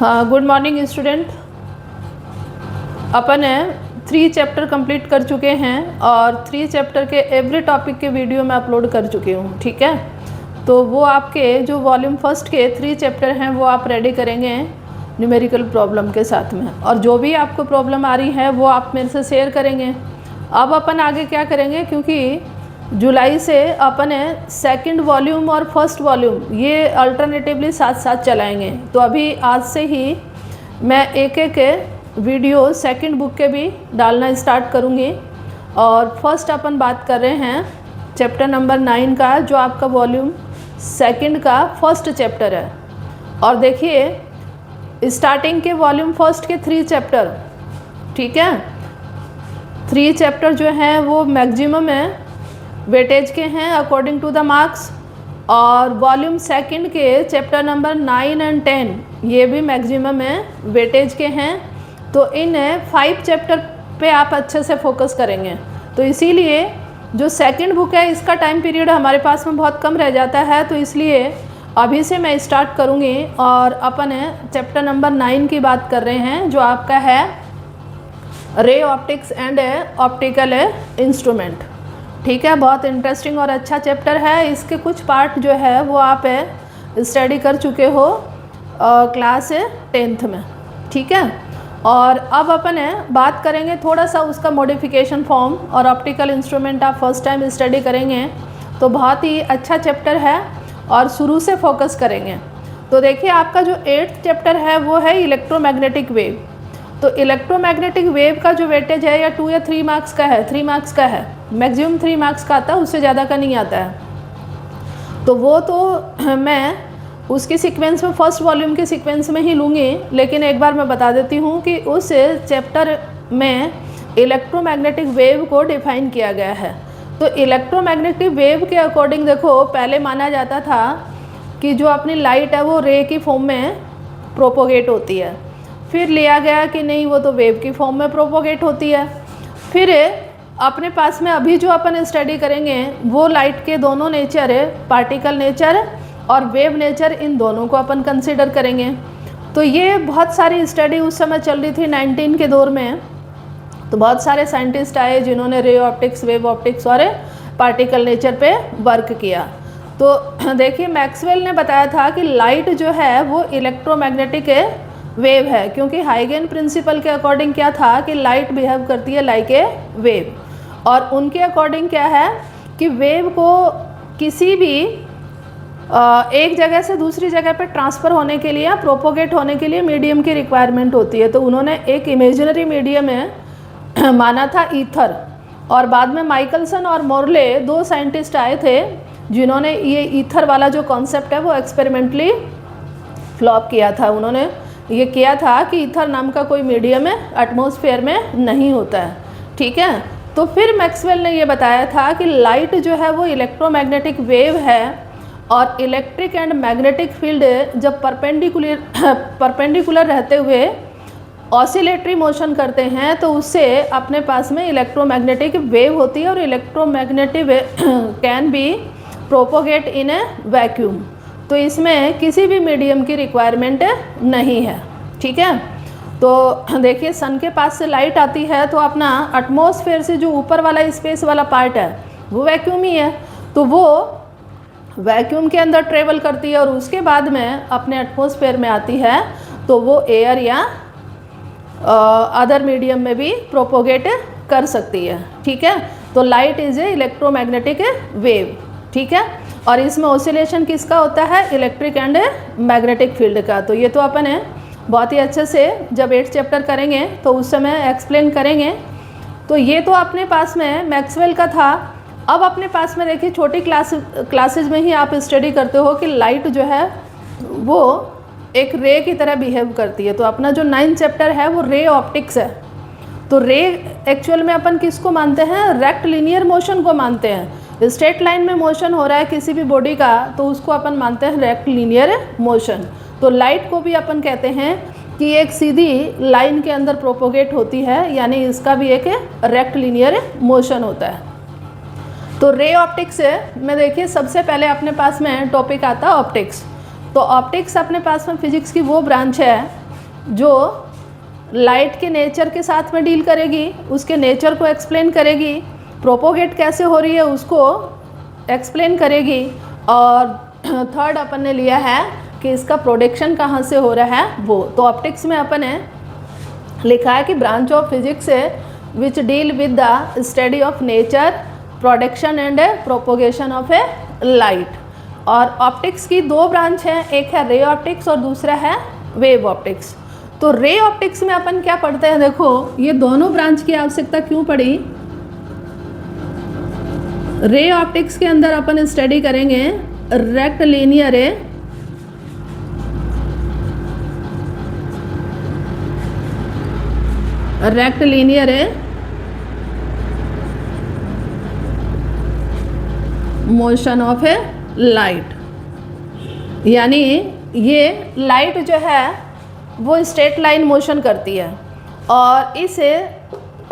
हाँ, good morning student. अपन 3 chapter complete कर चुके हैं और 3 चैप्टर के एवरी टॉपिक के वीडियो मैं अपलोड कर चुकी हूँ। ठीक है, तो वो आपके जो वॉल्यूम फर्स्ट के 3 चैप्टर हैं वो आप रेडी करेंगे न्यूमेरिकल प्रॉब्लम के साथ में, और जो भी आपको प्रॉब्लम आ रही है वो आप मेरे से शेयर करेंगे। अब अपन आगे क्या करेंगे, क्योंकि जुलाई से अपन सेकंड वॉल्यूम और फर्स्ट वॉल्यूम ये अल्टरनेटिवली साथ साथ चलाएंगे। तो अभी आज से ही मैं एक एक वीडियो सेकंड बुक के भी डालना स्टार्ट करूँगी। और फर्स्ट अपन बात कर रहे हैं चैप्टर नंबर 9 का, जो आपका वॉल्यूम सेकंड का फर्स्ट चैप्टर है। और देखिए स्टार्टिंग के वॉल्यूम फर्स्ट के 3 चैप्टर, ठीक है, 3 चैप्टर जो हैं वो मैक्सिमम है वेटेज के हैं अकॉर्डिंग टू द मार्क्स। और वॉल्यूम सेकंड के चैप्टर नंबर 9 एंड 10 ये भी मैक्सिमम है वेटेज के हैं। तो इन 5 चैप्टर पे आप अच्छे से फोकस करेंगे। तो इसीलिए जो सेकंड बुक है इसका टाइम पीरियड हमारे पास में बहुत कम रह जाता है, तो इसलिए अभी से मैं स्टार्ट करूँगी। और अपन चैप्टर नंबर 9 की बात कर रहे हैं, जो आपका है ray optics and optical instrument. ठीक है, बहुत इंटरेस्टिंग और अच्छा चैप्टर है। इसके कुछ पार्ट जो है वो आप स्टडी कर चुके हो क्लास 10th में। ठीक है, और अब अपन बात करेंगे थोड़ा सा उसका मॉडिफिकेशन फॉर्म। और ऑप्टिकल इंस्ट्रूमेंट आप फर्स्ट टाइम स्टडी करेंगे तो बहुत ही अच्छा चैप्टर है और शुरू से फोकस करेंगे। तो देखिए आपका जो 8th चैप्टर है वो है इलेक्ट्रोमैग्नेटिक वेव। तो इलेक्ट्रोमैग्नेटिक वेव का जो वेटेज है या 2 या 3 मार्क्स का है, 3 मार्क्स का है, मैक्सिमम 3 मार्क्स का आता है, उससे ज़्यादा का नहीं आता है। तो वो तो मैं उसकी सीक्वेंस में फर्स्ट वॉल्यूम के सीक्वेंस में ही लूँगी, लेकिन एक बार मैं बता देती हूँ कि उस चैप्टर में इलेक्ट्रोमैग्नेटिक वेव को डिफाइन किया गया है। तो इलेक्ट्रोमैग्नेटिक वेव के अकॉर्डिंग देखो, पहले माना जाता था कि जो अपनी लाइट है वो रे की फॉर्म में प्रोपोगेट होती है। फिर लिया गया कि नहीं, वो तो वेव की फॉर्म में प्रोपोगेट होती है। फिर अपने पास में अभी जो अपन स्टडी करेंगे वो लाइट के दोनों नेचर है, पार्टिकल नेचर और वेव नेचर, इन दोनों को अपन कंसिडर करेंगे। तो ये बहुत सारी स्टडी उस समय चल रही थी 19 के दौर में। तो बहुत सारे साइंटिस्ट आए जिन्होंने रे ऑप्टिक्स, वेव ऑप्टिक्स और पार्टिकल नेचर पे वर्क किया। तो देखिए मैक्सवेल ने बताया था कि लाइट जो है वो इलेक्ट्रोमैग्नेटिक वेव है, क्योंकि हाइगन प्रिंसिपल के अकॉर्डिंग क्या था कि लाइट बिहेव करती है लाइक ए वेव। और उनके अकॉर्डिंग क्या है कि वेव को किसी भी एक जगह से दूसरी जगह पर ट्रांसफ़र होने के लिए या प्रोपोगेट होने के लिए मीडियम की रिक्वायरमेंट होती है। तो उन्होंने एक इमेजिनरी मीडियम है माना था ईथर। और बाद में माइकलसन और मोरले 2 साइंटिस्ट आए थे जिन्होंने ये ईथर वाला जो कॉन्सेप्ट है वो एक्सपेरिमेंटली फ्लॉप किया था। उन्होंने ये किया था कि ईथर नाम का कोई मीडियम है एटमॉस्फेयर में नहीं होता है। ठीक है, तो फिर मैक्सवेल ने ये बताया था कि लाइट जो है वो इलेक्ट्रोमैग्नेटिक वेव है और इलेक्ट्रिक एंड मैग्नेटिक फील्ड जब परपेंडिकुलर रहते हुए ऑसिलेटरी मोशन करते हैं तो उससे अपने पास में इलेक्ट्रोमैग्नेटिक वेव होती है। और electromagnetic can be propagate in A vacuum. तो इसमें किसी भी मीडियम की रिक्वायरमेंट नहीं है। ठीक है, तो देखिए सन के पास से लाइट आती है तो अपना एटमॉस्फेयर से जो ऊपर वाला स्पेस वाला पार्ट है वो वैक्यूम ही है, तो वो वैक्यूम के अंदर ट्रेवल करती है और उसके बाद में अपने एटमॉस्फेयर में आती है, तो वो एयर या अदर मीडियम में भी प्रोपोगेट कर सकती है। ठीक है, तो light is a electromagnetic wave. ठीक है, और इसमें ऑसिलेशन किसका होता है, इलेक्ट्रिक एंड मैग्नेटिक फील्ड का। तो ये तो अपन बहुत ही अच्छे से जब 8th चैप्टर करेंगे तो उस समय एक्सप्लेन करेंगे। तो ये तो अपने पास में मैक्सवेल का था। अब अपने पास में देखिए छोटी क्लासेज में ही आप स्टडी करते हो कि लाइट जो है वो एक रे की तरह बिहेव करती है। तो अपना जो 9th चैप्टर है वो रे ऑप्टिक्स है। तो रे एक्चुअल में अपन किसको मानते हैं, रेक्ट लीनियर मोशन को मानते हैं। स्ट्रेट लाइन में मोशन हो रहा है किसी भी बॉडी का तो उसको अपन मानते हैं रेक्ट लीनियर मोशन। तो लाइट को भी अपन कहते हैं कि एक सीधी लाइन के अंदर प्रोपोगेट होती है, यानी इसका भी एक रेक्ट लीनियर मोशन होता है। तो रे ऑप्टिक्स में देखिए सबसे पहले अपने पास में टॉपिक आता है ऑप्टिक्स। तो ऑप्टिक्स अपने पास में फिजिक्स की वो ब्रांच है जो लाइट के नेचर के साथ में डील करेगी, उसके नेचर को एक्सप्लेन करेगी, प्रोपोगेट कैसे हो रही है उसको एक्सप्लेन करेगी, और थर्ड अपन ने लिया है कि इसका प्रोडक्शन कहाँ से हो रहा है वो। तो ऑप्टिक्स में अपन ने लिखा है कि ब्रांच ऑफ फिजिक्स है which deal with the study of nature, production and propagation of A light. और ऑप्टिक्स की दो ब्रांच हैं, एक है रे ऑप्टिक्स और दूसरा है वेव ऑप्टिक्स। तो रे ऑप्टिक्स में अपन क्या पढ़ते हैं, देखो ये दोनों ब्रांच की आवश्यकता क्यों पड़ी। रे ऑप्टिक्स के अंदर अपन स्टडी करेंगे रेक्टिलिनियर रे, रेक्टिलिनियर रे मोशन ऑफ ए लाइट, यानी ये लाइट जो है वो स्ट्रेट लाइन मोशन करती है। और इस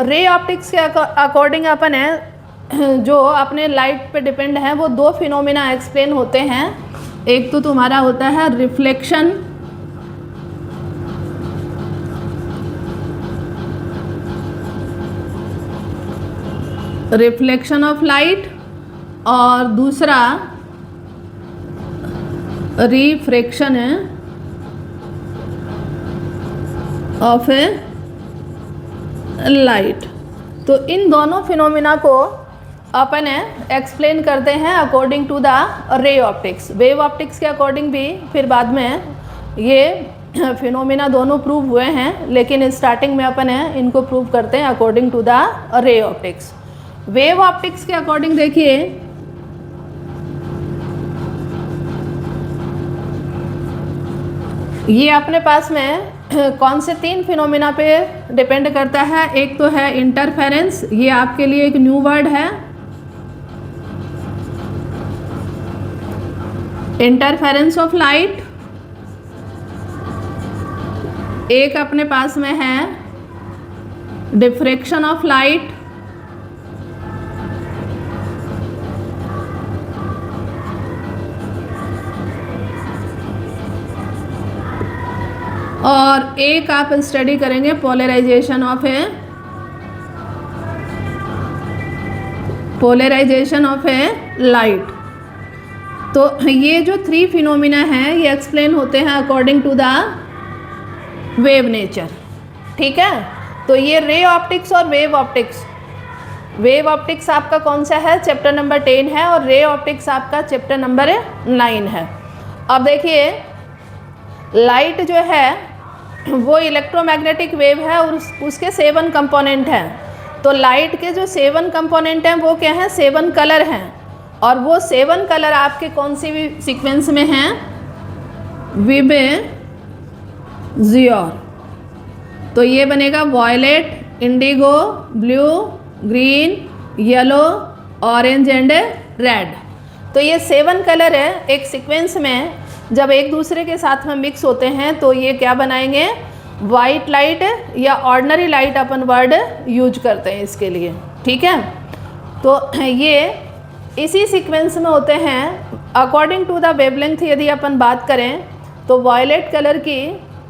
रे ऑप्टिक्स के अकॉर्डिंग अपन है जो अपने लाइट पे डिपेंड है वो दो फिनोमिना एक्सप्लेन होते हैं। एक तो तुम्हारा होता है रिफ्लेक्शन, रिफ्लेक्शन ऑफ लाइट, और दूसरा रिफ्रैक्शन है ऑफ ए लाइट। तो इन दोनों फिनोमिना को अपन एक्सप्लेन करते हैं according to the ray optics. Wave optics के अकॉर्डिंग भी फिर बाद में ये फिनोमिना दोनों प्रूव हुए हैं, लेकिन स्टार्टिंग में अपन इनको प्रूव करते हैं according to the ray optics. Wave optics के अकॉर्डिंग देखिए, ये अपने पास में कौन से तीन फिनोमिना पे डिपेंड करता है। एक तो है इंटरफेरेंस, ये आपके लिए एक न्यू वर्ड है, इंटरफेरेंस ऑफ लाइट। एक अपने पास में है डिफ्रैक्शन ऑफ लाइट, और एक आप स्टडी करेंगे पोलराइजेशन ऑफ ए लाइट। तो ये जो थ्री फिनोमिना हैं ये एक्सप्लेन होते हैं according to the wave nature, ठीक है। तो ये रे ऑप्टिक्स और वेव ऑप्टिक्स, वेव ऑप्टिक्स आपका कौन सा है, चैप्टर नंबर 10 है, और रे ऑप्टिक्स आपका चैप्टर नंबर 9 है। अब देखिए लाइट जो है वो इलेक्ट्रोमैग्नेटिक वेव है और उसके 7 कंपोनेंट हैं। तो लाइट के जो 7 कंपोनेंट हैं वो क्या हैं, 7 कलर हैं, और वो 7 कलर आपके कौन सी भी सीक्वेंस में हैं, विबजियोर। तो ये बनेगा violet, indigo, blue, green, yellow, orange and red. तो ये 7 कलर है एक सीक्वेंस में, जब एक दूसरे के साथ में मिक्स होते हैं तो ये क्या बनाएंगे, वाइट लाइट या ऑर्डिनरी लाइट अपन वर्ड यूज करते हैं इसके लिए, ठीक है। तो ये इसी सीक्वेंस में होते हैं अकॉर्डिंग टू द वेवलेंथ। यदि अपन बात करें तो वॉयलेट कलर की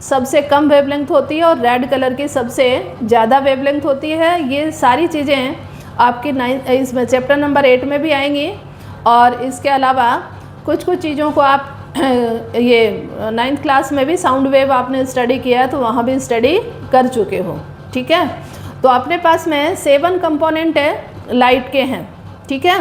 सबसे कम वेवलेंथ होती है और रेड कलर की सबसे ज़्यादा वेवलेंथ होती है। ये सारी चीज़ें आपकी इसमें चैप्टर नंबर 8 में भी आएंगी, और इसके अलावा कुछ चीज़ों को आप ये 9th क्लास में भी साउंड वेव आपने स्टडी किया है तो वहाँ भी स्टडी कर चुके हो, ठीक है। तो अपने पास में 7 कंपोनेंट लाइट के हैं, ठीक है।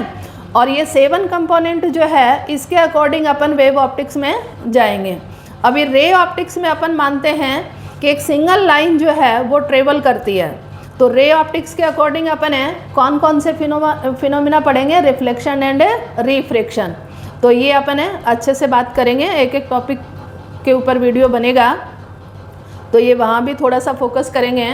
और ये 7 कंपोनेंट जो है इसके अकॉर्डिंग अपन वेव ऑप्टिक्स में जाएंगे। अभी रे ऑप्टिक्स में अपन मानते हैं कि एक सिंगल लाइन जो है वो ट्रेवल करती है। तो रे ऑप्टिक्स के अकॉर्डिंग अपन कौन कौन से फिनोमिना पढ़ेंगे, रिफ्लेक्शन एंड रिफ्रैक्शन। तो ये अपन अच्छे से बात करेंगे, एक एक टॉपिक के ऊपर वीडियो बनेगा तो ये वहाँ भी थोड़ा सा फोकस करेंगे।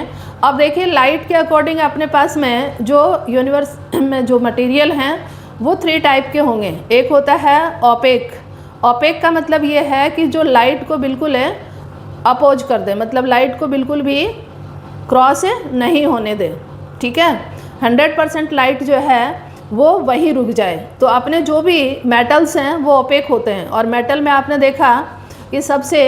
अब देखिए लाइट के अकॉर्डिंग अपने पास में जो यूनिवर्स में जो मटेरियल हैं वो 3 टाइप के होंगे। एक होता है ओपेक। ओपेक का मतलब ये है कि जो लाइट को बिल्कुल अपोज कर दे, मतलब लाइट को बिल्कुल भी क्रॉस नहीं होने दे, ठीक है। 100% लाइट जो है वो वहीं रुक जाए। तो अपने जो भी मेटल्स हैं वो ओपेक होते हैं, और मेटल में आपने देखा कि सबसे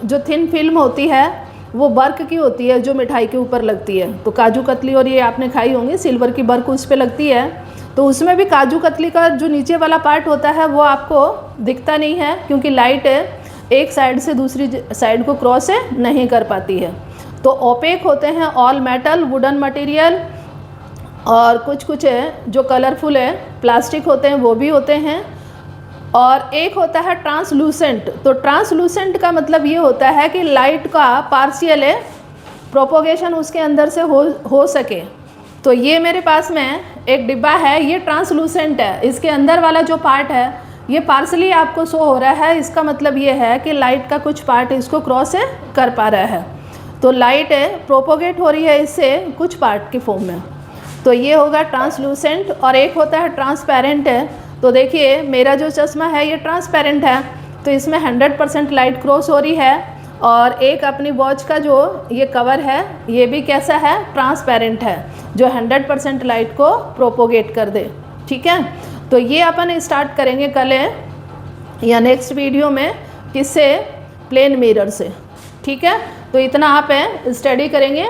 जो थिन फिल्म होती है वो बर्क की होती है जो मिठाई के ऊपर लगती है। तो काजू कतली और ये आपने खाई होंगी, सिल्वर की बर्क उस पर लगती है। तो उसमें भी काजू कतली का जो नीचे वाला पार्ट होता है वो आपको दिखता नहीं है, क्योंकि लाइट एक साइड से दूसरी साइड को क्रॉस नहीं कर पाती है। तो ओपेक होते हैं ऑल मेटल, वुडन मटेरियल, और कुछ कुछ जो कलरफुल है प्लास्टिक होते हैं वो भी होते हैं। और एक होता है ट्रांसलूसेंट। तो ट्रांसलूसेंट का मतलब ये होता है कि लाइट का पार्शियल प्रोपोगेशन उसके अंदर से हो सके। तो ये मेरे पास में एक डिब्बा है, ये ट्रांसलूसेंट है। इसके अंदर वाला जो पार्ट है ये पार्सली आपको शो हो रहा है। इसका मतलब ये है कि लाइट का कुछ पार्ट इसको क्रॉस कर पा रहा है। तो लाइट प्रोपोगेट हो रही है इससे कुछ पार्ट के फॉर्म में। तो ये होगा ट्रांसलूसेंट। और एक होता है ट्रांसपेरेंट है। तो देखिए मेरा जो चश्मा है ये ट्रांसपेरेंट है, तो इसमें 100% लाइट क्रॉस हो रही है। और एक अपनी वॉच का जो ये कवर है ये भी कैसा है, ट्रांसपेरेंट है, जो 100% लाइट को प्रोपोगेट कर दे। ठीक है, तो ये अपन स्टार्ट करेंगे कल या नेक्स्ट वीडियो में, किससे, प्लेन मिरर से। ठीक है, तो इतना आप स्टडी करेंगे।